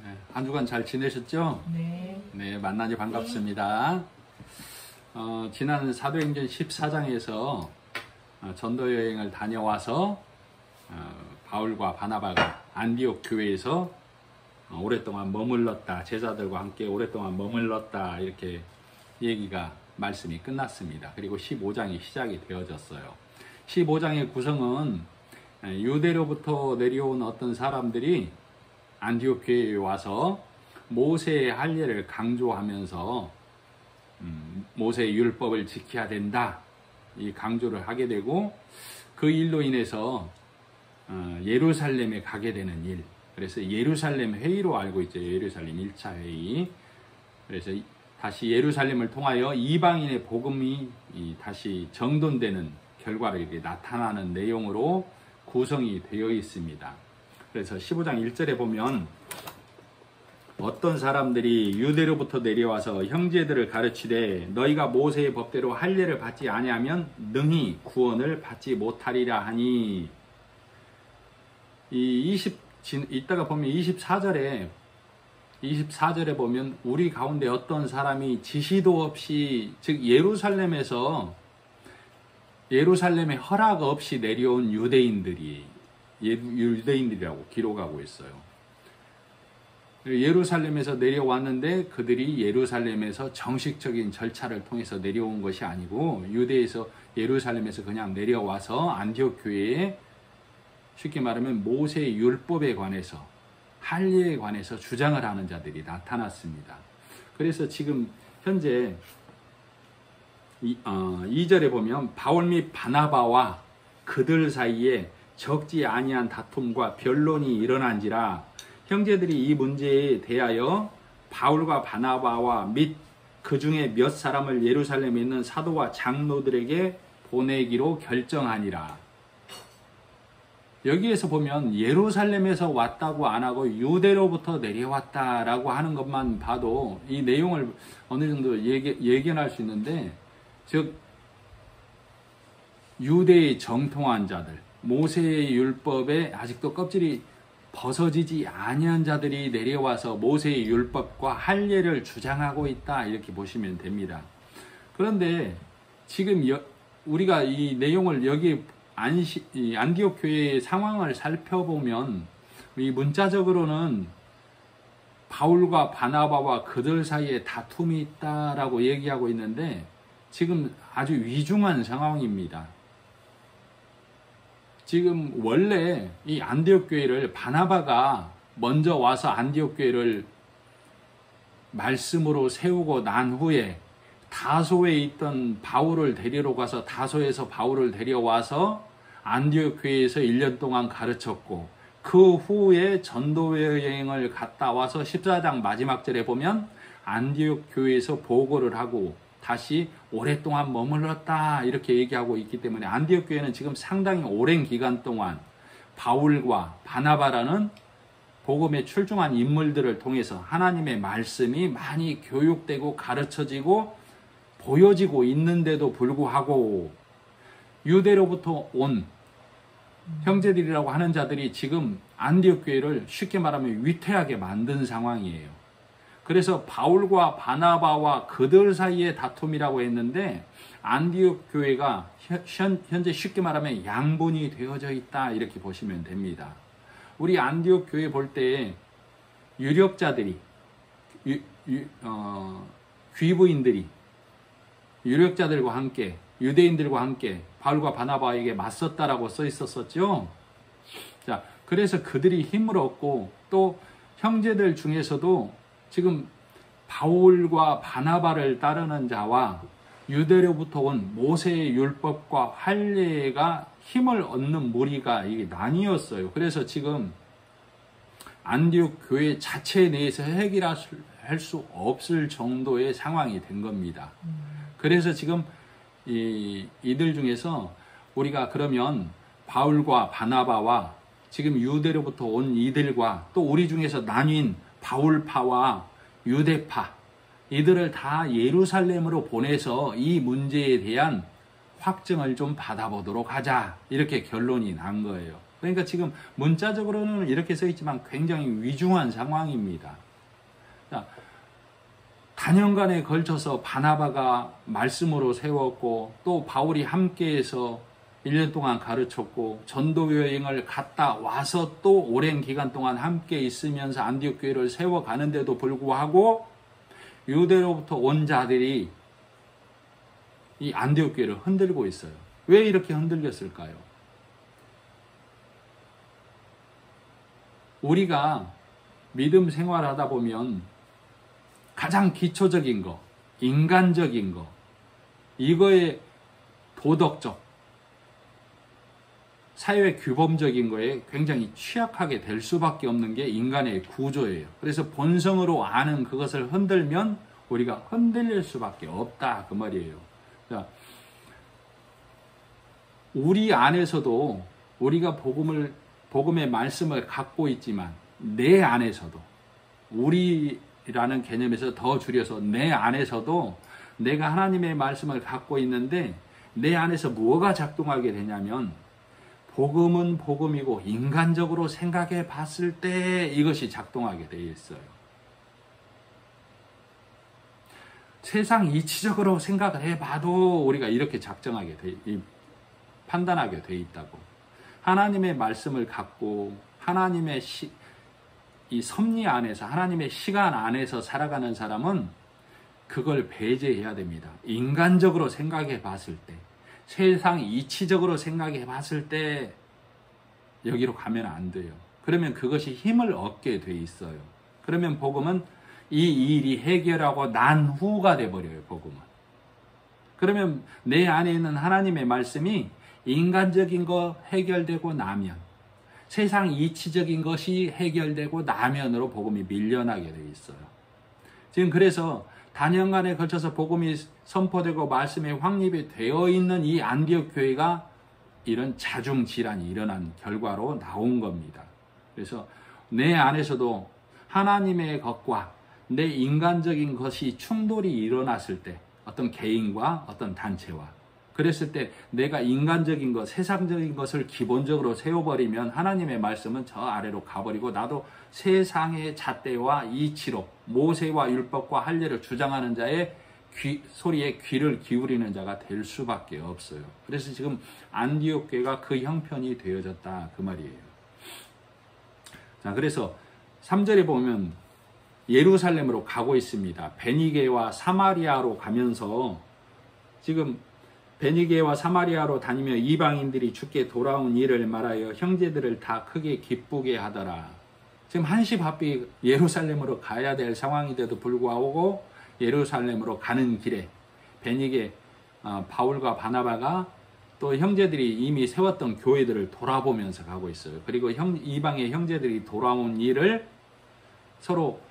네, 한 주간 잘 지내셨죠? 네. 네, 만나니 반갑습니다. 지난 사도행전 14장에서 전도 여행을 다녀와서 바울과 바나바가 안디옥 교회에서 오랫동안 머물렀다. 제자들과 함께 오랫동안 머물렀다. 이렇게 말씀이 끝났습니다. 그리고 15장이 시작이 되어졌어요. 15장의 구성은 유대로부터 내려온 어떤 사람들이 안디옥 교회에 와서 모세의 할례를 강조하면서 모세의 율법을 지켜야 된다. 이 강조를 하게 되고 그 일로 인해서 예루살렘에 가게 되는 일. 그래서 예루살렘 회의로 알고 있죠. 예루살렘 1차 회의. 그래서 다시 예루살렘을 통하여 이방인의 복음이 다시 정돈되는 결과를 이렇게 나타나는 내용으로 구성이 되어 있습니다. 그래서 15장 1절에 보면 어떤 사람들이 유대로부터 내려와서 형제들을 가르치되 너희가 모세의 법대로 할례를 받지 아니하면 능히 구원을 받지 못하리라 하니, 이따가 보면 24절에 보면 우리 가운데 어떤 사람이 지시도 없이, 즉 예루살렘의 허락 없이 내려온 유대인들이라고 기록하고 있어요. 예루살렘에서 내려왔는데 그들이 예루살렘에서 정식적인 절차를 통해서 내려온 것이 아니고 유대에서 예루살렘에서 그냥 내려와서 안디옥 교회에 쉽게 말하면 모세의 율법에 관해서, 할례에 관해서 주장을 하는 자들이 나타났습니다. 그래서 지금 현재 2절에 보면 바울 및 바나바와 그들 사이에 적지 아니한 다툼과 변론이 일어난지라 형제들이 이 문제에 대하여 바울과 바나바와 및 그 중에 몇 사람을 예루살렘에 있는 사도와 장로들에게 보내기로 결정하니라. 여기에서 보면 예루살렘에서 왔다고 안 하고 유대로부터 내려왔다라고 하는 것만 봐도 이 내용을 어느 정도 예견할 수 있는데, 즉 유대의 정통한 자들, 모세의 율법에 아직도 껍질이 벗어지지 아니한 자들이 내려와서 모세의 율법과 할례를 주장하고 있다, 이렇게 보시면 됩니다. 그런데 지금 우리가 이 내용을 여기 안디옥 교회의 상황을 살펴보면 이 문자적으로는 바울과 바나바와 그들 사이에 다툼이 있다라고 얘기하고 있는데 지금 아주 위중한 상황입니다. 지금 원래 이 안디옥 교회를 바나바가 먼저 와서 안디옥 교회를 말씀으로 세우고 난 후에 다소에 있던 바울을 데리러 가서 다소에서 바울을 데려와서 안디옥 교회에서 1년 동안 가르쳤고, 그 후에 전도 여행을 갔다 와서 14장 마지막 절에 보면 안디옥 교회에서 보고를 하고 다시 오랫동안 머물렀다, 이렇게 얘기하고 있기 때문에 안디옥 교회는 지금 상당히 오랜 기간 동안 바울과 바나바라는 복음에 출중한 인물들을 통해서 하나님의 말씀이 많이 교육되고 가르쳐지고 보여지고 있는데도 불구하고 유대로부터 온 형제들이라고 하는 자들이 지금 안디옥 교회를 쉽게 말하면 위태하게 만든 상황이에요. 그래서 바울과 바나바와 그들 사이의 다툼이라고 했는데 안디옥 교회가 현재 쉽게 말하면 양분이 되어져 있다, 이렇게 보시면 됩니다. 우리 안디옥 교회 볼 때 유력자들이, 귀부인들이 유력자들과 함께, 유대인들과 함께 바울과 바나바에게 맞섰다라고 써 있었었죠. 자, 그래서 그들이 힘을 얻고 또 형제들 중에서도 지금 바울과 바나바를 따르는 자와 유대로부터 온 모세의 율법과 할례가 힘을 얻는 무리가 이게 나뉘었어요. 그래서 지금 안디옥 교회 자체 내에서 해결할 수 없을 정도의 상황이 된 겁니다. 그래서 지금 이들 중에서 우리가 그러면 바울과 바나바와 지금 유대로부터 온 이들과 또 우리 중에서 나뉜 바울파와 유대파, 이들을 다 예루살렘으로 보내서 이 문제에 대한 확증을 좀 받아보도록 하자, 이렇게 결론이 난 거예요. 그러니까 지금 문자적으로는 이렇게 써 있지만 굉장히 위중한 상황입니다. 자, 다년간에 걸쳐서 바나바가 말씀으로 세웠고 또 바울이 함께해서 1년 동안 가르쳤고 전도 여행을 갔다 와서 또 오랜 기간 동안 함께 있으면서 안디옥 교회를 세워가는데도 불구하고 유대로부터 온 자들이 이 안디옥 교회를 흔들고 있어요. 왜 이렇게 흔들렸을까요? 우리가 믿음 생활하다 보면 가장 기초적인 거, 인간적인 거, 이거에 도덕적, 사회 규범적인 거에 굉장히 취약하게 될 수밖에 없는 게 인간의 구조예요. 그래서 본성으로 아는 그것을 흔들면 우리가 흔들릴 수밖에 없다 그 말이에요. 자, 우리 안에서도 우리가 복음의 말씀을 갖고 있지만 내 안에서도 우리라는 개념에서 더 줄여서 내 안에서도 내가 하나님의 말씀을 갖고 있는데 내 안에서 뭐가 작동하게 되냐면 복음은 복음이고 인간적으로 생각해 봤을 때 이것이 작동하게 되어 있어요. 세상 이치적으로 생각을 해봐도 우리가 이렇게 판단하게 돼 있다고. 하나님의 말씀을 갖고 하나님의 이 섭리 안에서 하나님의 시간 안에서 살아가는 사람은 그걸 배제해야 됩니다. 인간적으로 생각해 봤을 때, 세상 이치적으로 생각해 봤을 때 여기로 가면 안 돼요. 그러면 그것이 힘을 얻게 돼 있어요. 그러면 복음은 이 일이 해결하고 난 후가 돼버려요. 복음은. 그러면 내 안에 있는 하나님의 말씀이 인간적인 거 해결되고 나면, 세상 이치적인 것이 해결되고 나면으로 복음이 밀려나게 돼 있어요. 지금 그래서 다년간에 걸쳐서 복음이 선포되고 말씀에 확립이 되어 있는 이 안디옥 교회가 이런 자중질환이 일어난 결과로 나온 겁니다. 그래서 내 안에서도 하나님의 것과 내 인간적인 것이 충돌이 일어났을 때, 어떤 개인과 어떤 단체와, 그랬을 때 내가 인간적인 것, 세상적인 것을 기본적으로 세워버리면 하나님의 말씀은 저 아래로 가버리고 나도 세상의 잣대와 이치로 모세와 율법과 할례를 주장하는 자의 소리에 귀를 기울이는 자가 될 수밖에 없어요. 그래서 지금 안디옥 교회가 그 형편이 되어졌다 그 말이에요. 자, 그래서 3절에 보면 예루살렘으로 가고 있습니다. 베니게와 사마리아로 가면서 지금 베니게와 사마리아로 다니며 이방인들이 주께 돌아온 일을 말하여 형제들을 다 크게 기쁘게 하더라. 지금 한시 바삐 예루살렘으로 가야 될 상황인데도 불구하고 예루살렘으로 가는 길에 베니게 바울과 바나바가 또 형제들이 이미 세웠던 교회들을 돌아보면서 가고 있어요. 그리고 이방의 형제들이 돌아온 일을 서로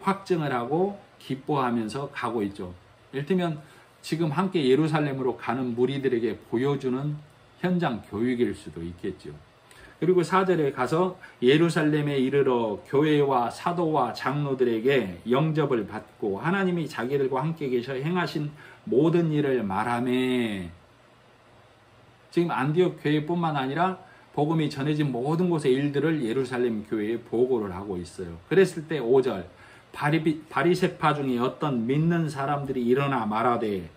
확증을 하고 기뻐하면서 가고 있죠. 이를테면 지금 함께 예루살렘으로 가는 무리들에게 보여주는 현장 교육일 수도 있겠죠. 그리고 4절에 가서 예루살렘에 이르러 교회와 사도와 장로들에게 영접을 받고 하나님이 자기들과 함께 계셔 행하신 모든 일을 말하매. 지금 안디옥 교회뿐만 아니라 복음이 전해진 모든 곳의 일들을 예루살렘 교회에 보고를 하고 있어요. 그랬을 때 5절 바리새파 중에 어떤 믿는 사람들이 일어나 말하되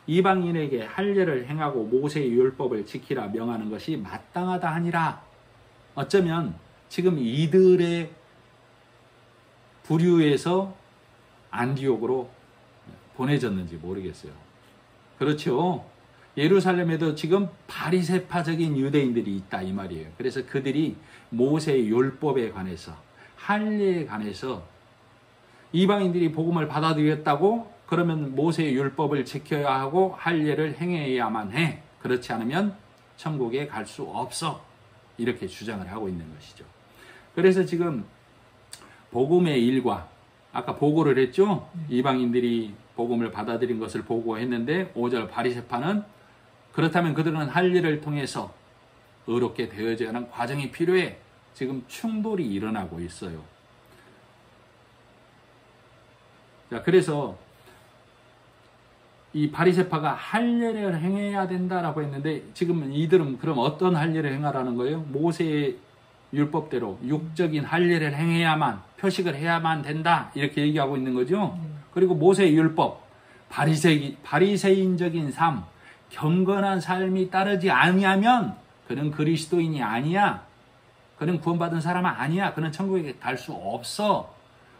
이방인에게 할례를 행하고 모세의 율법을 지키라 명하는 것이 마땅하다 하니라. 어쩌면 지금 이들의 부류에서 안디옥으로 보내졌는지 모르겠어요. 그렇죠. 예루살렘에도 지금 바리새파적인 유대인들이 있다 이 말이에요. 그래서 그들이 모세의 율법에 관해서 할례에 관해서 이방인들이 복음을 받아들였다고 그러면 모세의 율법을 지켜야 하고 할례를 행해야만 해. 그렇지 않으면 천국에 갈 수 없어. 이렇게 주장을 하고 있는 것이죠. 그래서 지금 복음의 일과 아까 보고를 했죠. 이방인들이 복음을 받아들인 것을 보고했는데 5절 바리새파는 그렇다면 그들은 할례를 통해서 의롭게 되어져야 하는 과정이 필요해. 지금 충돌이 일어나고 있어요. 자, 그래서 이 바리새파가 할례를 행해야 된다라고 했는데 지금 이들은 그럼 어떤 할례를 행하라는 거예요? 모세의 율법대로 육적인 할례를 행해야만, 표식을 해야만 된다 이렇게 얘기하고 있는 거죠. 그리고 모세의 율법, 바리새인적인 삶, 경건한 삶이 따르지 아니하면 그는 그리스도인이 아니야. 그는 구원받은 사람은 아니야. 그는 천국에 갈 수 없어.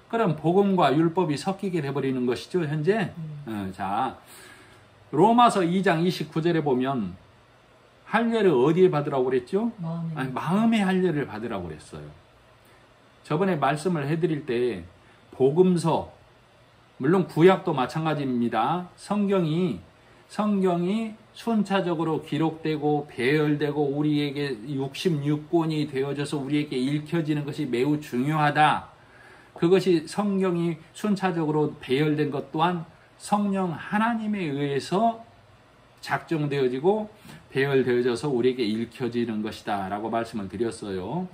그럼 복음과 율법이 섞이게 돼버리는 것이죠, 현재. 자, 로마서 2장 29절에 보면 할례를 어디에 받으라고 그랬죠? 마음의 할례를 받으라고 그랬어요. 저번에 말씀을 해드릴 때 복음서, 물론 구약도 마찬가지입니다. 성경이 순차적으로 기록되고 배열되고 우리에게 66권이 되어져서 우리에게 읽혀지는 것이 매우 중요하다. 그것이 성경이 순차적으로 배열된 것 또한 성령 하나님에 의해서 작정되어지고 배열되어져서 우리에게 읽혀지는 것이다 라고 말씀을 드렸어요.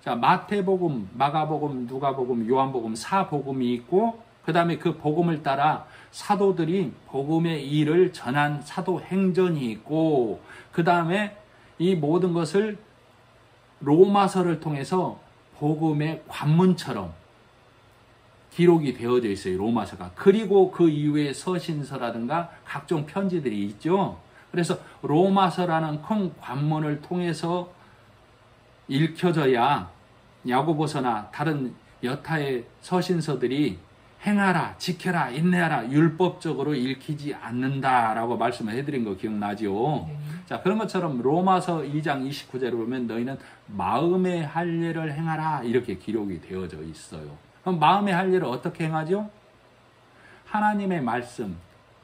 자, 마태복음, 마가복음, 누가복음, 요한복음 4복음이 있고 그 다음에 그 복음을 따라 사도들이 복음의 일을 전한 사도행전이 있고 그 다음에 이 모든 것을 로마서를 통해서 복음의 관문처럼 기록이 되어져 있어요. 로마서가. 그리고 그 이후에 서신서라든가 각종 편지들이 있죠. 그래서 로마서라는 큰 관문을 통해서 읽혀져야 야고보서나 다른 여타의 서신서들이 행하라, 지켜라, 인내하라, 율법적으로 읽히지 않는다라고 말씀을 해드린 거 기억나죠? 자, 그런 것처럼 로마서 2장 29절에 보면 너희는 마음의 할례를 행하라 이렇게 기록이 되어져 있어요. 그럼 마음의 할례를 어떻게 행하죠? 하나님의 말씀,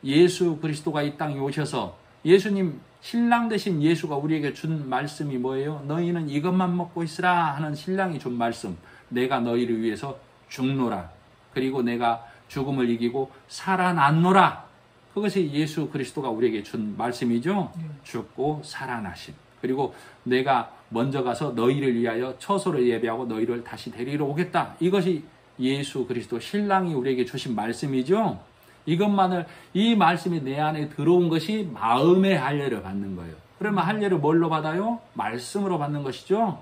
예수 그리스도가 이 땅에 오셔서 예수님, 신랑 되신 예수가 우리에게 준 말씀이 뭐예요? 너희는 이것만 먹고 있으라 하는 신랑이 준 말씀. 내가 너희를 위해서 죽노라. 그리고 내가 죽음을 이기고 살아났노라. 그것이 예수 그리스도가 우리에게 준 말씀이죠. 죽고 살아나심. 그리고 내가 먼저 가서 너희를 위하여 처소를 예배하고 너희를 다시 데리러 오겠다. 이것이 예수 그리스도 신랑이 우리에게 주신 말씀이죠. 이것만을, 이 말씀이 내 안에 들어온 것이 마음의 할례를 받는 거예요. 그러면 할례를 뭘로 받아요? 말씀으로 받는 것이죠.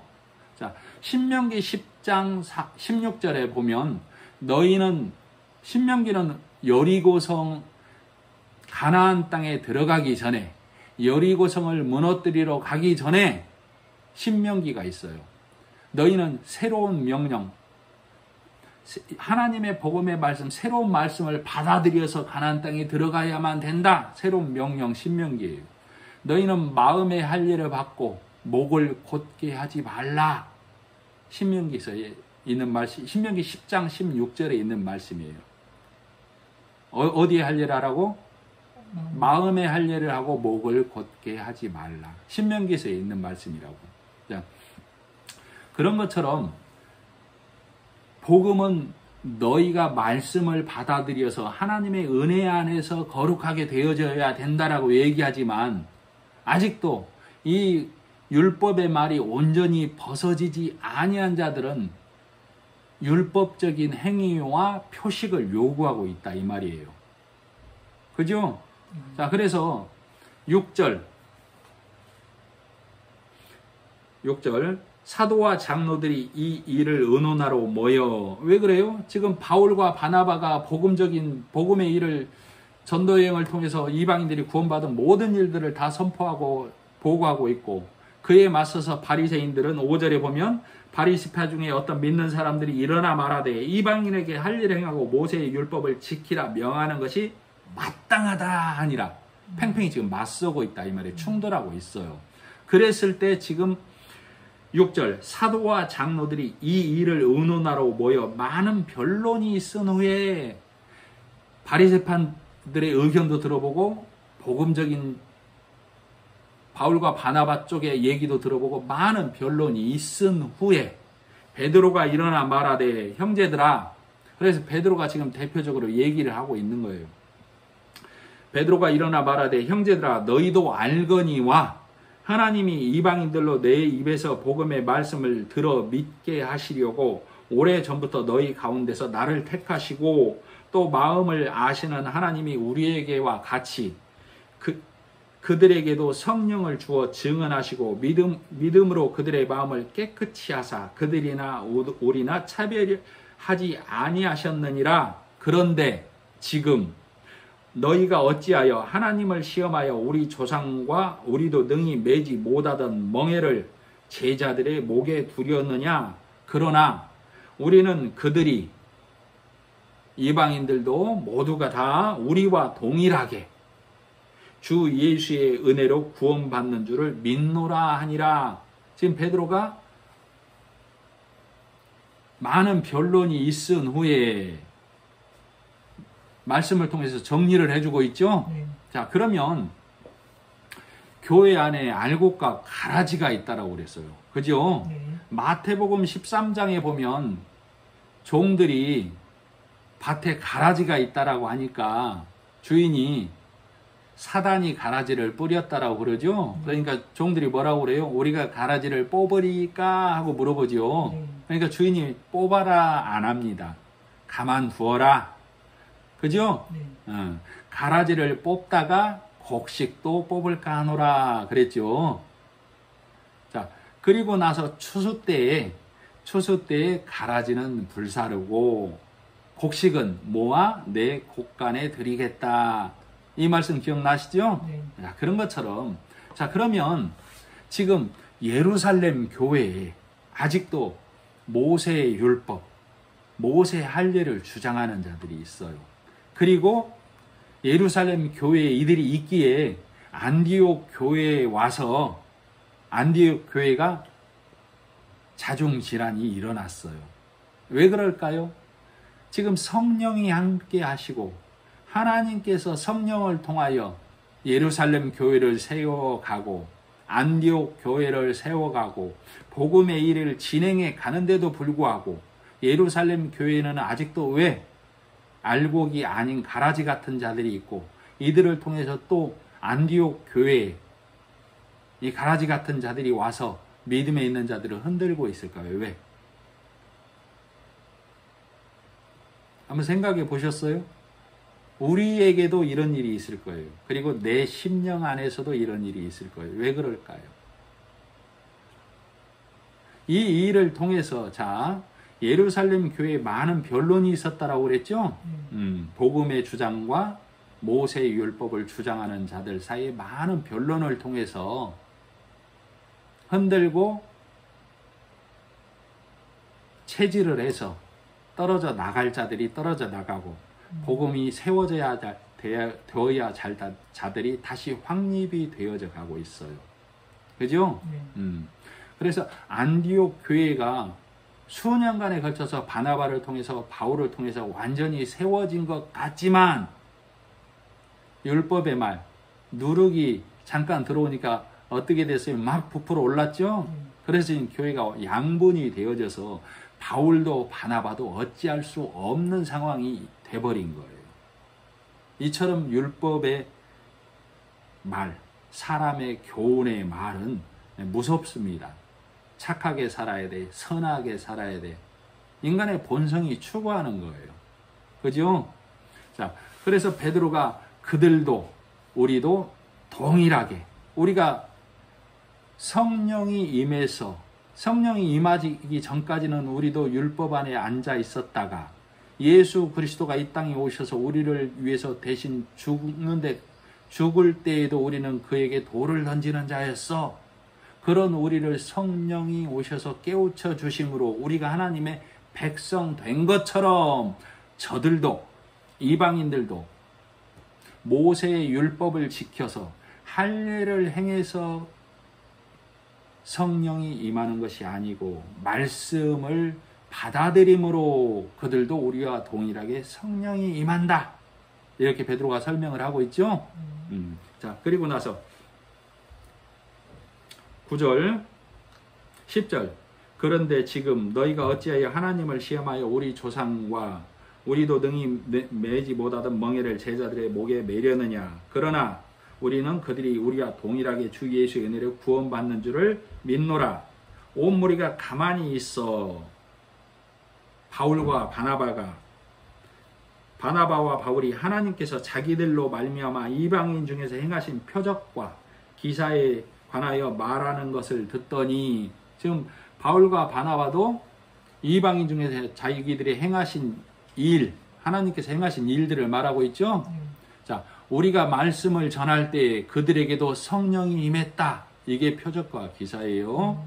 자, 신명기 10장 16절에 보면 너희는, 신명기는 여리고성 가나안 땅에 들어가기 전에, 여리고성을 무너뜨리러 가기 전에 신명기가 있어요. 너희는 새로운 명령, 하나님의 복음의 말씀, 새로운 말씀을 받아들여서 가나안 땅에 들어가야만 된다. 새로운 명령, 신명기예요. 너희는 마음의 할례를 받고 목을 곧게 하지 말라. 신명기에서 있는 말씀, 신명기 10장 16절에 있는 말씀이에요. 어디에 할례를 하라고? 마음의 할례를 하고 목을 곧게 하지 말라. 신명기에서 있는 말씀이라고. 자, 그런 것처럼 복음은 너희가 말씀을 받아들여서 하나님의 은혜 안에서 거룩하게 되어져야 된다라고 얘기하지만 아직도 이 율법의 말이 온전히 벗어지지 아니한 자들은 율법적인 행위와 표식을 요구하고 있다 이 말이에요. 그죠? 자, 그래서 6절 사도와 장로들이 이 일을 의논하러 모여. 왜 그래요? 지금 바울과 바나바가 복음의 일을, 전도 여행을 통해서 이방인들이 구원받은 모든 일들을 다 선포하고 보고하고 있고, 그에 맞서서 바리새인들은 5절에 보면 바리새파 중에 어떤 믿는 사람들이 일어나 말하되 이방인에게 할례를 행하고 모세의 율법을 지키라 명하는 것이 마땅하다 하니라. 팽팽히 지금 맞서고 있다 이 말에 충돌하고 있어요. 그랬을 때 지금 6절 사도와 장로들이 이 일을 의논하러 모여 많은 변론이 있은 후에 바리새파들의 의견도 들어보고 복음적인 바울과 바나바 쪽의 얘기도 들어보고 많은 변론이 있은 후에 베드로가 일어나 말하되 형제들아. 그래서 베드로가 지금 대표적으로 얘기를 하고 있는 거예요. 베드로가 일어나 말하되 형제들아 너희도 알거니와 하나님이 이방인들로 내 입에서 복음의 말씀을 들어 믿게 하시려고 오래전부터 너희 가운데서 나를 택하시고 또 마음을 아시는 하나님이 우리에게와 같이 그들에게도 성령을 주어 증언하시고 믿음으로 그들의 마음을 깨끗이 하사 그들이나 우리나 차별하지 아니하셨느니라. 그런데 지금 너희가 어찌하여 하나님을 시험하여 우리 조상과 우리도 능히 매지 못하던 멍에를 제자들의 목에 두렸느냐. 그러나 우리는 그들이 이방인들도 모두가 다 우리와 동일하게 주 예수의 은혜로 구원받는 줄을 믿노라 하니라. 지금 베드로가 많은 변론이 있은 후에 말씀을 통해서 정리를 해주고 있죠. 네. 자, 그러면 교회 안에 알곡과 가라지가 있다라고 그랬어요. 그죠? 네. 마태복음 13장에 보면 종들이 밭에 가라지가 있다라고 하니까 주인이 사단이 가라지를 뿌렸다라고 그러죠. 그러니까 종들이 뭐라고 그래요? 우리가 가라지를 뽑으리까 하고 물어보죠. 네. 그러니까 주인이 뽑아라 안 합니다. 가만 두어라. 그죠? 네. 가라지를 뽑다가 곡식도 뽑을까 하노라 그랬죠. 자, 그리고 나서 추수 때에 가라지는 불사르고 곡식은 모아 내 곳간에 드리겠다. 이 말씀 기억나시죠? 네. 자, 그런 것처럼, 자, 그러면 지금 예루살렘 교회에 아직도 모세의 율법, 모세의 할례를 주장하는 자들이 있어요. 그리고 예루살렘 교회에 이들이 있기에 안디옥 교회에 와서 안디옥 교회가 자중질환이 일어났어요. 왜 그럴까요? 지금 성령이 함께 하시고 하나님께서 성령을 통하여 예루살렘 교회를 세워가고 안디옥 교회를 세워가고 복음의 일을 진행해 가는데도 불구하고 예루살렘 교회는 아직도 왜 알곡이 아닌 가라지 같은 자들이 있고 이들을 통해서 또 안디옥 교회에 이 가라지 같은 자들이 와서 믿음에 있는 자들을 흔들고 있을까요? 왜? 한번 생각해 보셨어요? 우리에게도 이런 일이 있을 거예요. 그리고 내 심령 안에서도 이런 일이 있을 거예요. 왜 그럴까요? 이 일을 통해서 자 예루살렘 교회에 많은 변론이 있었다라고 그랬죠? 복음의 주장과 모세의 율법을 주장하는 자들 사이에 많은 변론을 통해서 흔들고 체질을 해서 떨어져 나갈 자들이 떨어져 나가고 복음이 세워져야 되어야 잘 자들이 다시 확립이 되어져 가고 있어요. 그죠? 그래서 안디옥 교회가 수년간에 걸쳐서 바나바를 통해서 바울을 통해서 완전히 세워진 것 같지만 율법의 말, 누룩이 잠깐 들어오니까 어떻게 됐어요? 막 부풀어 올랐죠? 그래서 지금 교회가 양분이 되어져서 바울도 바나바도 어찌할 수 없는 상황이 돼버린 거예요. 이처럼 율법의 말, 사람의 교훈의 말은 무섭습니다. 착하게 살아야 돼. 선하게 살아야 돼. 인간의 본성이 추구하는 거예요. 그죠? 자, 그래서 베드로가 그들도 우리도 동일하게 우리가 성령이 임해서 성령이 임하기 전까지는 우리도 율법 안에 앉아 있었다가 예수 그리스도가 이 땅에 오셔서 우리를 위해서 대신 죽을 때에도 우리는 그에게 돌을 던지는 자였어. 그런 우리를 성령이 오셔서 깨우쳐 주심으로 우리가 하나님의 백성 된 것처럼 저들도 이방인들도 모세의 율법을 지켜서 할례를 행해서 성령이 임하는 것이 아니고 말씀을 받아들임으로 그들도 우리와 동일하게 성령이 임한다. 이렇게 베드로가 설명을 하고 있죠. 자, 그리고 나서 9절, 10절. 그런데 지금 너희가 어찌하여 하나님을 시험하여 우리 조상과 우리도 능히 매지 못하던 멍에를 제자들의 목에 매려느냐. 그러나 우리는 그들이 우리와 동일하게 주 예수의 은혜로 구원받는 줄을 믿노라. 온 무리가 가만히 있어 바울과 바나바가 바나바와 바울이 하나님께서 자기들로 말미암아 이방인 중에서 행하신 표적과 기사에 관하여 말하는 것을 듣더니, 지금 바울과 바나바도 이방인 중에서 자기들이 행하신 일, 하나님께서 행하신 일들을 말하고 있죠. 자, 우리가 말씀을 전할 때 그들에게도 성령이 임했다. 이게 표적과 기사예요.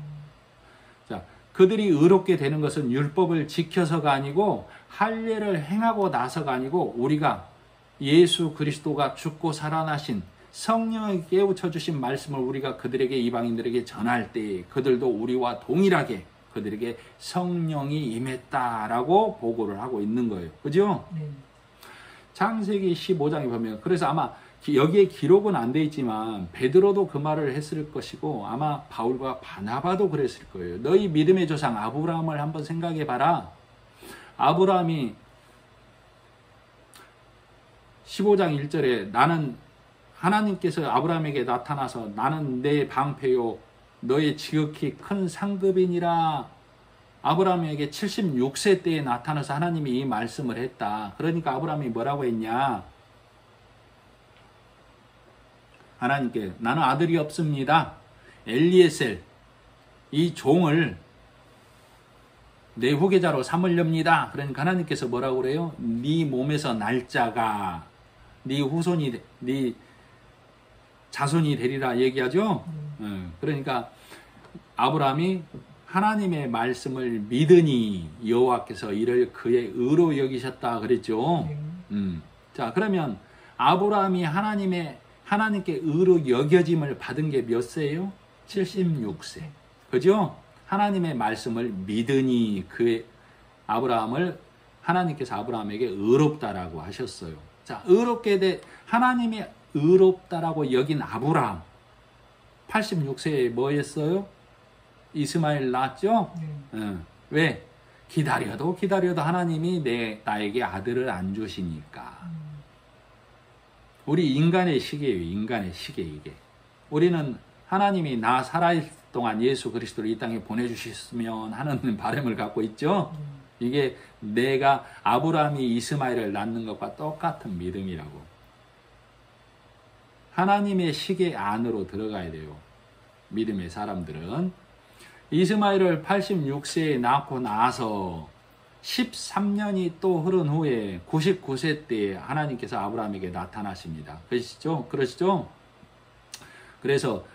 자, 그들이 의롭게 되는 것은 율법을 지켜서가 아니고 할례를 행하고 나서가 아니고 우리가 예수 그리스도가 죽고 살아나신 성령이 깨우쳐 주신 말씀을 우리가 그들에게, 이방인들에게 전할 때 그들도 우리와 동일하게 그들에게 성령이 임했다라고 보고를 하고 있는 거예요. 그죠? 네. 창세기 15장에 보면, 그래서 아마 여기에 기록은 안 돼 있지만 베드로도 그 말을 했을 것이고 아마 바울과 바나바도 그랬을 거예요. 너희 믿음의 조상 아브라함을 한번 생각해 봐라. 아브라함이 15장 1절에 나는, 하나님께서 아브라함에게 나타나서 나는 내 방패요 너의 지극히 큰 상급이니라. 아브라함에게 76세 때에 나타나서 하나님이 이 말씀을 했다. 그러니까 아브라함이 뭐라고 했냐? 하나님께 나는 아들이 없습니다. 엘리에셀 이 종을 내 후계자로 삼으렵니다. 그러니까 하나님께서 뭐라고 그래요? 네 몸에서 날짜가 네 후손이, 네 자손이 되리라 얘기하죠. 그러니까 아브라함이 하나님의 말씀을 믿으니 여호와께서 이를 그의 의로 여기셨다 그랬죠. 자, 그러면 아브라함이 하나님께 의로 여겨짐을 받은 게 몇 세예요? 76세. 그죠? 하나님의 말씀을 믿으니 하나님께서 아브라함에게 의롭다라고 하셨어요. 자, 하나님이 의롭다라고 여긴 아브라함 86세에 뭐 했어요? 이스마엘 낳았죠? 왜? 기다려도 하나님이 나에게 아들을 안 주시니까. 우리 인간의 시계예요. 인간의 시계 이게. 우리는 하나님이 나 살아있을 동안 예수 그리스도를 이 땅에 보내주셨으면 하는 바람을 갖고 있죠. 이게 내가 아브라함이 이스마엘을 낳는 것과 똑같은 믿음이라고. 하나님의 시계 안으로 들어가야 돼요. 믿음의 사람들은. 이스마엘을 86세에 낳고 나서 13년이 또 흐른 후에 99세 때 하나님께서 아브라함에게 나타나십니다. 그러시죠? 그래서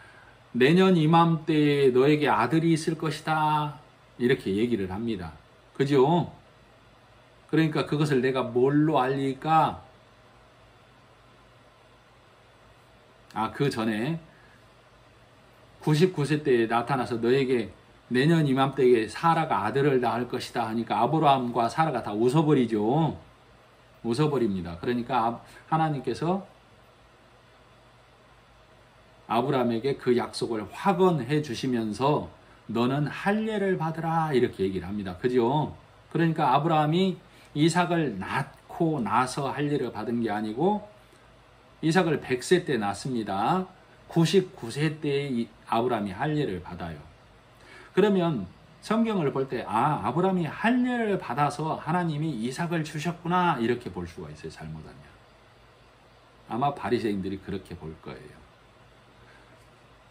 내년 이맘때에 너에게 아들이 있을 것이다. 이렇게 얘기를 합니다. 그죠? 그러니까 그것을 내가 뭘로 알릴까? 그 전에 99세 때에 나타나서 너에게 내년 이맘때에 사라가 아들을 낳을 것이다 하니까 아브라함과 사라가 다 웃어버리죠. 웃어버립니다. 그러니까 하나님께서 아브라함에게 그 약속을 확언해 주시면서 너는 할례를 받으라 이렇게 얘기를 합니다. 그죠? 그러니까 아브라함이 이삭을 낳고 나서 할례를 받은 게 아니고 이삭을 100세 때 낳습니다. 99세 때에 아브라함이 할례를 받아요. 그러면 성경을 볼 때 아브라함이 할례를 받아서 하나님이 이삭을 주셨구나 이렇게 볼 수가 있어요. 잘못하면. 아마 바리새인들이 그렇게 볼 거예요.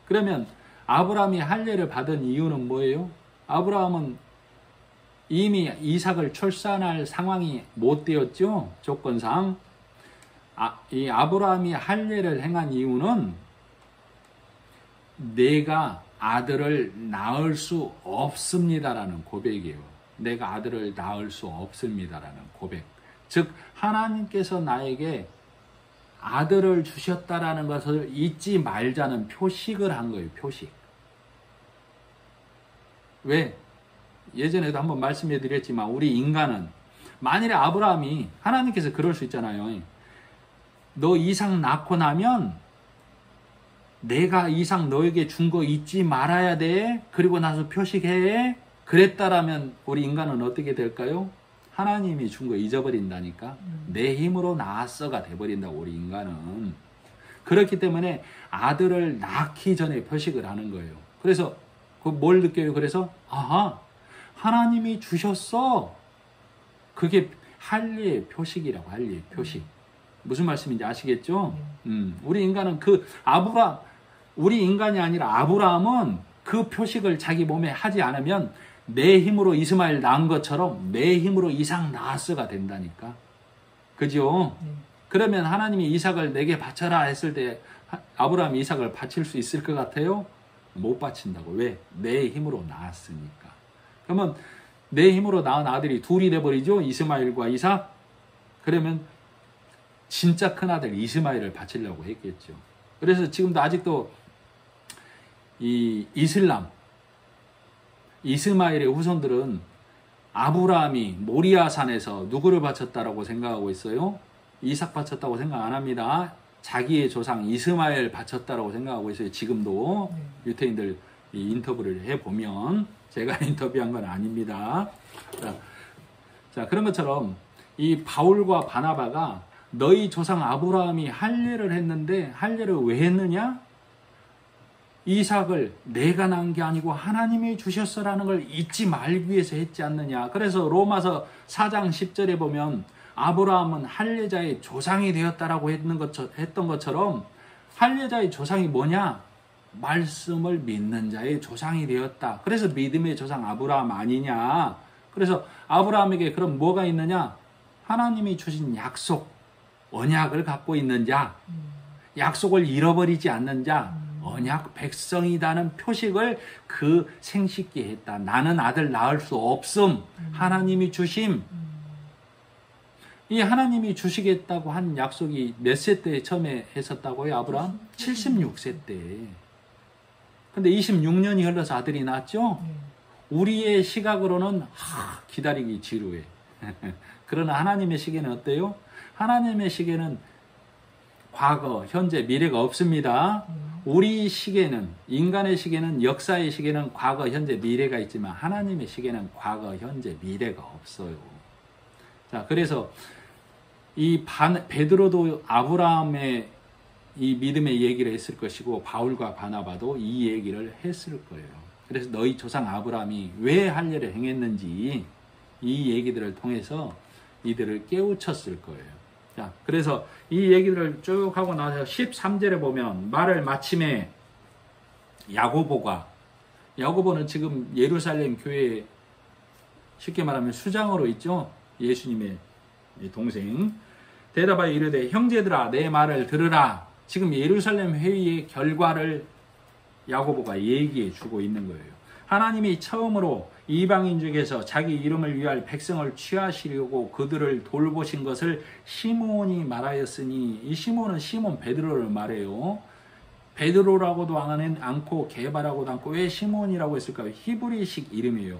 그러면 아브라함이 할례를 받은 이유는 뭐예요? 아브라함은 이미 이삭을 출산할 상황이 못 되었죠. 조건상. 이 아브라함이 할례를 행한 이유는 내가 아들을 낳을 수 없습니다라는 고백이에요. 내가 아들을 낳을 수 없습니다라는 고백. 즉 하나님께서 나에게 아들을 주셨다라는 것을 잊지 말자는 표식을 한 거예요. 표식. 왜? 예전에도 한번 말씀해 드렸지만 우리 인간은 만일에 아브라함이 하나님께서 그럴 수 있잖아요. 너 이삭 낳고 나면 내가 이삭 너에게 준 거 잊지 말아야 돼. 그리고 나서 표식해. 그랬다라면 우리 인간은 어떻게 될까요? 하나님이 준 거 잊어버린다니까. 내 힘으로 낳았어가 돼버린다고 우리 인간은. 그렇기 때문에 아들을 낳기 전에 표식을 하는 거예요. 그래서 뭘 느껴요? 그래서 하나님이 주셨어. 그게 할례의 표식이라고. 할례의 표식. 무슨 말씀인지 아시겠죠? 우리 인간은 우리 인간이 아니라 아브라함은 그 표식을 자기 몸에 하지 않으면 내 힘으로 이스마엘 낳은 것처럼 내 힘으로 이삭 낳았어가 된다니까. 그죠? 그러면 하나님이 이삭을 내게 바쳐라 했을 때 아브라함이 이삭을 바칠 수 있을 것 같아요? 못 바친다고. 왜? 내 힘으로 낳았으니까. 그러면 내 힘으로 낳은 아들이 둘이 돼버리죠? 이스마엘과 이삭. 그러면 진짜 큰 아들 이스마엘을 바치려고 했겠죠. 그래서 지금도 아직도 이 이슬람, 이스마엘의 후손들은 아브라함이 모리아산에서 누구를 바쳤다라고 생각하고 있어요? 이삭 바쳤다고 생각 안 합니다. 자기의 조상 이스마엘 바쳤다라고 생각하고 있어요. 지금도 유태인들 인터뷰를 해보면, 제가 인터뷰한 건 아닙니다. 자, 그런 것처럼 이 바울과 바나바가 너희 조상 아브라함이 할례를 했는데 할례를 왜 했느냐? 이삭을 내가 낳은 게 아니고 하나님이 주셨어라는 걸 잊지 말기 위해서 했지 않느냐. 그래서 로마서 4장 10절에 보면 아브라함은 할례자의 조상이 되었다라고 했던 것처럼 할례자의 조상이 뭐냐? 말씀을 믿는 자의 조상이 되었다. 그래서 믿음의 조상 아브라함 아니냐. 그래서 아브라함에게 그럼 뭐가 있느냐? 하나님이 주신 약속, 언약을 갖고 있는 자, 약속을 잃어버리지 않는 자, 언약 백성이라는 표식을 그 생식기에 했다. 나는 아들 낳을 수 없음. 하나님이 주심. 이 하나님이 주시겠다고 한 약속이 몇 세 때 처음에 했었다고요, 아브라함? 76세 때. 근데 26년이 흘러서 아들이 낳았죠? 우리의 시각으로는 기다리기 지루해. 그러나 하나님의 시계는 어때요? 하나님의 시계는 과거, 현재, 미래가 없습니다. 우리 시계는, 인간의 시계는, 역사의 시계는 과거, 현재, 미래가 있지만 하나님의 시계는 과거, 현재, 미래가 없어요. 자, 그래서 이 베드로도 아브라함의 이 믿음의 얘기를 했을 것이고 바울과 바나바도 이 얘기를 했을 거예요. 그래서 너희 조상 아브라함이 왜 할례를 행했는지 이 얘기들을 통해서 이들을 깨우쳤을 거예요. 자, 그래서 이 얘기들을 쭉 하고 나서 13절에 보면 말을 마침에 야고보는 지금 예루살렘 교회 쉽게 말하면 수장으로 있죠. 예수님의 동생. 대답하여 이르되 형제들아 내 말을 들으라. 지금 예루살렘 회의의 결과를 야고보가 얘기해 주고 있는 거예요. 하나님이 처음으로 이방인 중에서 자기 이름을 위할 백성을 취하시려고 그들을 돌보신 것을 시몬이 말하였으니, 이 시몬은 시몬 베드로를 말해요. 베드로라고도 않고 게바라고도 않고 왜 시몬이라고 했을까요? 히브리식 이름이에요.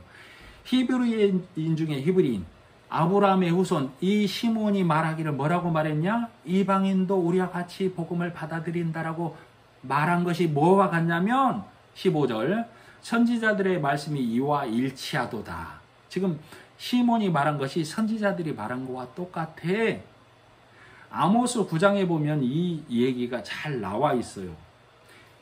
히브리인 중에 히브리인, 아브라함의 후손 이 시몬이 말하기를 뭐라고 말했냐? 이방인도 우리와 같이 복음을 받아들인다라고 말한 것이 뭐와 같냐면 15절 선지자들의 말씀이 이와 일치하도다. 지금 시몬이 말한 것이 선지자들이 말한 것과 똑같아. 아모스 9장에 보면 이 얘기가 잘 나와 있어요.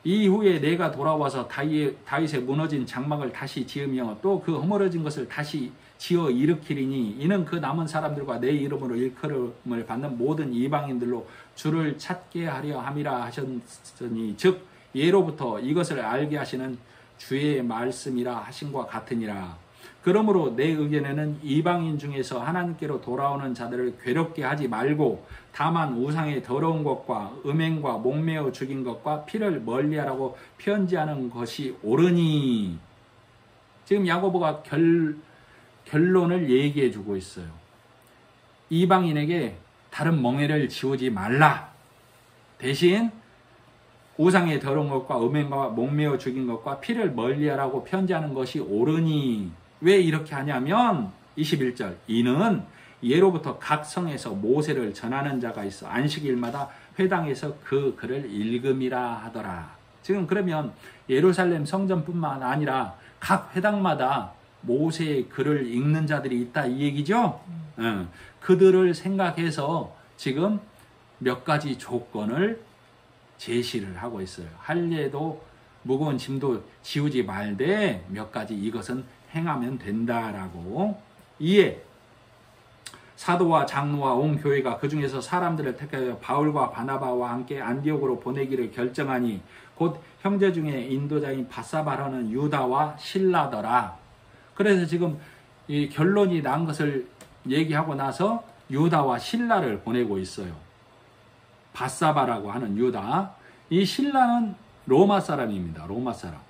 이후에 내가 돌아와서 다윗의 무너진 장막을 다시 지으며 또 그 허물어진 것을 다시 지어 일으키리니 이는 그 남은 사람들과 내 이름으로 일컬음을 받는 모든 이방인들로 주를 찾게 하려 함이라 하셨으니 즉 예로부터 이것을 알게 하시는 주의 말씀이라 하신과 같으니라. 그러므로 내 의견에는 이방인 중에서 하나님께로 돌아오는 자들을 괴롭게 하지 말고 다만 우상의 더러운 것과 음행과 목매어 죽인 것과 피를 멀리하라고 편지하는 것이 옳으니. 지금 야고보가 결론을 얘기해 주고 있어요. 이방인에게 다른 멍에를 지우지 말라. 대신 우상의 더러운 것과 음행과 목매어 죽인 것과 피를 멀리하라고 편지하는 것이 옳으니. 왜 이렇게 하냐면 21절 이는 예로부터 각 성에서 모세를 전하는 자가 있어 안식일마다 회당에서 그 글을 읽음이라 하더라. 지금 그러면 예루살렘 성전뿐만 아니라 각 회당마다 모세의 글을 읽는 자들이 있다 이 얘기죠. 그들을 생각해서 지금 몇 가지 조건을 제시를 하고 있어요. 할례도 무거운 짐도 지우지 말되 몇 가지 이것은 행하면 된다라고. 이에 사도와 장로와 온 교회가 그 중에서 사람들을 택하여 바울과 바나바와 함께 안디옥으로 보내기를 결정하니 곧 형제 중에 인도자인 바사바라는 유다와 실라더라. 그래서 지금 이 결론이 난 것을 얘기하고 나서 유다와 실라를 보내고 있어요. 바사바라고 하는 유다. 이 실라는 로마 사람입니다. 로마 사람.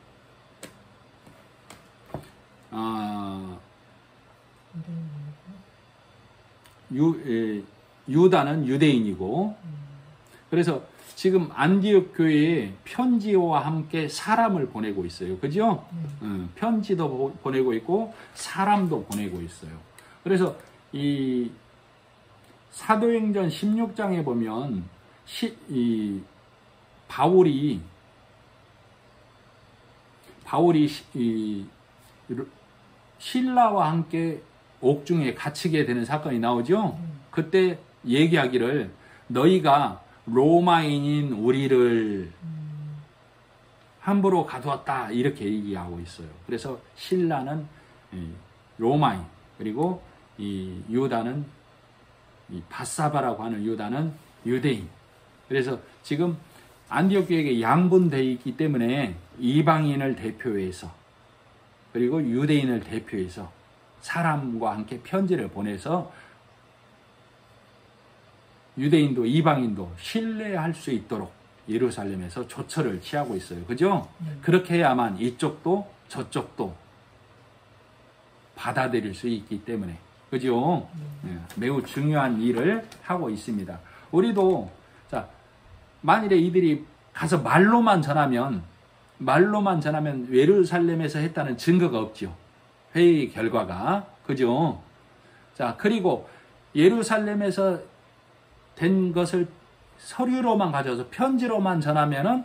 유다는 유대인이고, 그래서 지금 안디옥 교회에 편지와 함께 사람을 보내고 있어요. 그죠? 편지도 보내고 있고 사람도 보내고 있어요. 그래서 이 사도행전 16장에 보면 이 바울이 이 실라와 함께 옥중에 갇히게 되는 사건이 나오죠. 그때 얘기하기를 너희가 로마인인 우리를 함부로 가두었다 이렇게 얘기하고 있어요. 그래서 실라는 로마인, 그리고 이 유다는 이 바사바라고 하는 유다는 유대인. 그래서 지금 안디옥 교회에 양분되어 있기 때문에 이방인을 대표해서 그리고 유대인을 대표해서 사람과 함께 편지를 보내서 유대인도 이방인도 신뢰할 수 있도록 예루살렘에서 조처를 취하고 있어요. 그죠? 그렇게 해야만 이쪽도 저쪽도 받아들일 수 있기 때문에. 그죠? 매우 중요한 일을 하고 있습니다. 우리도 자, 만일에 이들이 가서 말로만 전하면 예루살렘에서 했다는 증거가 없죠. 회의 결과가. 그죠? 자, 그리고 예루살렘에서 된 것을 서류로만 가져와서 편지로만 전하면은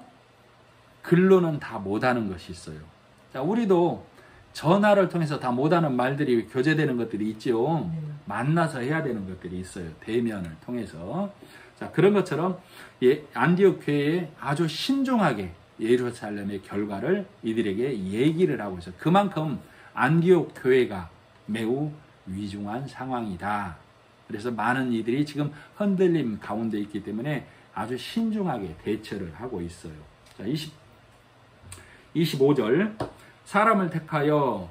글로는 다 못하는 것이 있어요. 자, 우리도 전화를 통해서 다 못하는 말들이 교제되는 것들이 있죠. 만나서 해야 되는 것들이 있어요. 대면을 통해서. 자, 그런 것처럼 안디옥 교회에 아주 신중하게 예루살렘의 결과를 이들에게 얘기를 하고 있어요. 그만큼 안디옥 교회가 매우 위중한 상황이다. 그래서 많은 이들이 지금 흔들림 가운데 있기 때문에 아주 신중하게 대처를 하고 있어요. 자, 25절. 사람을 택하여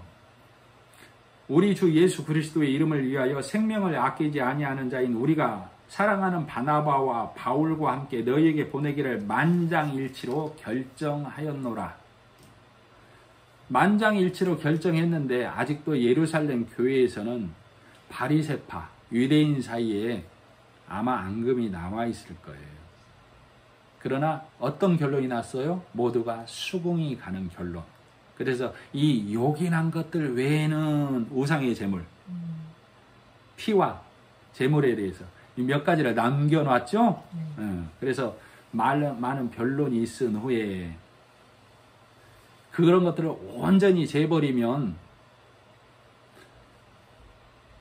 우리 주 예수 그리스도의 이름을 위하여 생명을 아끼지 아니하는 자인 우리가 사랑하는 바나바와 바울과 함께 너희에게 보내기를 만장일치로 결정하였노라. 만장일치로 결정했는데 아직도 예루살렘 교회에서는 바리새파, 유대인 사이에 아마 앙금이 남아있을 거예요. 그러나 어떤 결론이 났어요? 모두가 수긍이 가는 결론. 그래서 이 요긴한 것들 외에는 우상의 제물, 피와 제물에 대해서 몇 가지를 남겨놨죠? 그래서 많은 변론이 있은 후에 그런 것들을 온전히 재버리면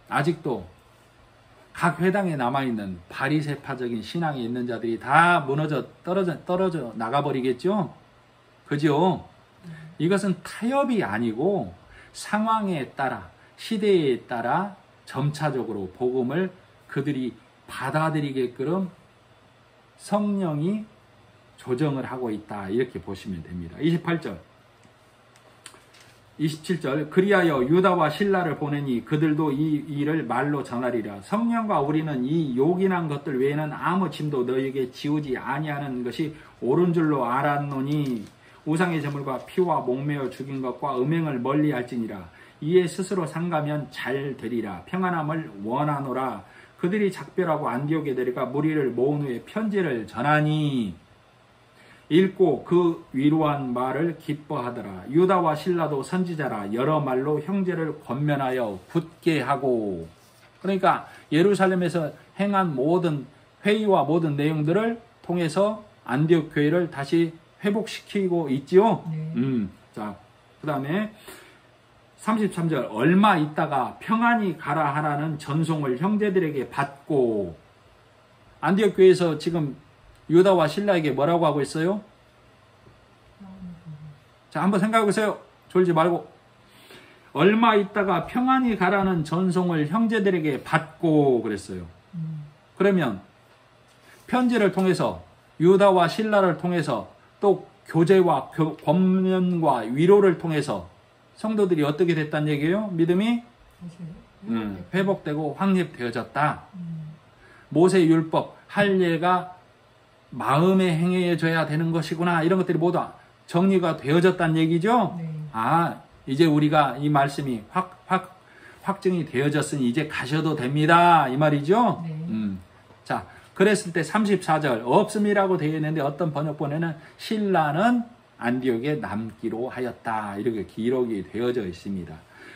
아직도 각 회당에 남아있는 바리새파적인 신앙이 있는 자들이 다 무너져 떨어져 나가버리겠죠? 그죠? 이것은 타협이 아니고 상황에 따라 시대에 따라 점차적으로 복음을 그들이 받아들이게끔 성령이 조정을 하고 있다. 이렇게 보시면 됩니다. 28절. 27절. 그리하여 유다와 실라를 보내니 그들도 이 일을 말로 전하리라. 성령과 우리는 이 요긴한 것들 외에는 아무 짐도 너희에게 지우지 아니하는 것이 옳은 줄로 알았노니 우상의 제물과 피와 목매어 죽인 것과 음행을 멀리할지니라. 이에 스스로 상가면 잘 되리라. 평안함을 원하노라. 그들이 작별하고 안디옥에 내려가 무리를 모은 후에 편지를 전하니 읽고 그 위로한 말을 기뻐하더라. 유다와 실라도 선지자라. 여러 말로 형제를 권면하여 굳게 하고. 그러니까 예루살렘에서 행한 모든 회의와 모든 내용들을 통해서 안디옥 교회를 다시 회복시키고 있지요. 자, 그 다음에 33절. 얼마 있다가 평안히 가라 하라는 전송을 형제들에게 받고. 안디옥 교회에서 지금 유다와 실라에게 뭐라고 하고 있어요? 자, 한번 생각해 보세요. 졸지 말고. 얼마 있다가 평안히 가라는 전송을 형제들에게 받고 그랬어요. 그러면 편지를 통해서 유다와 실라를 통해서 또 교제와 권면과 위로를 통해서 성도들이 어떻게 됐다는 얘기예요? 믿음이 회복되고 확립되어졌다. 모세 율법 할례가 마음에 행해져야 되는 것이구나. 이런 것들이 모두 정리가 되어졌다는 얘기죠. 네. 아, 이제 우리가 이 말씀이 확증이 되어졌으니 이제 가셔도 됩니다. 이 말이죠. 네. 자, 그랬을 때 34절 없음이라고 되어 있는데 어떤 번역본에는 신라는 안디옥에 남기로 하였다. 이렇게 기록이 되어져 있습니다.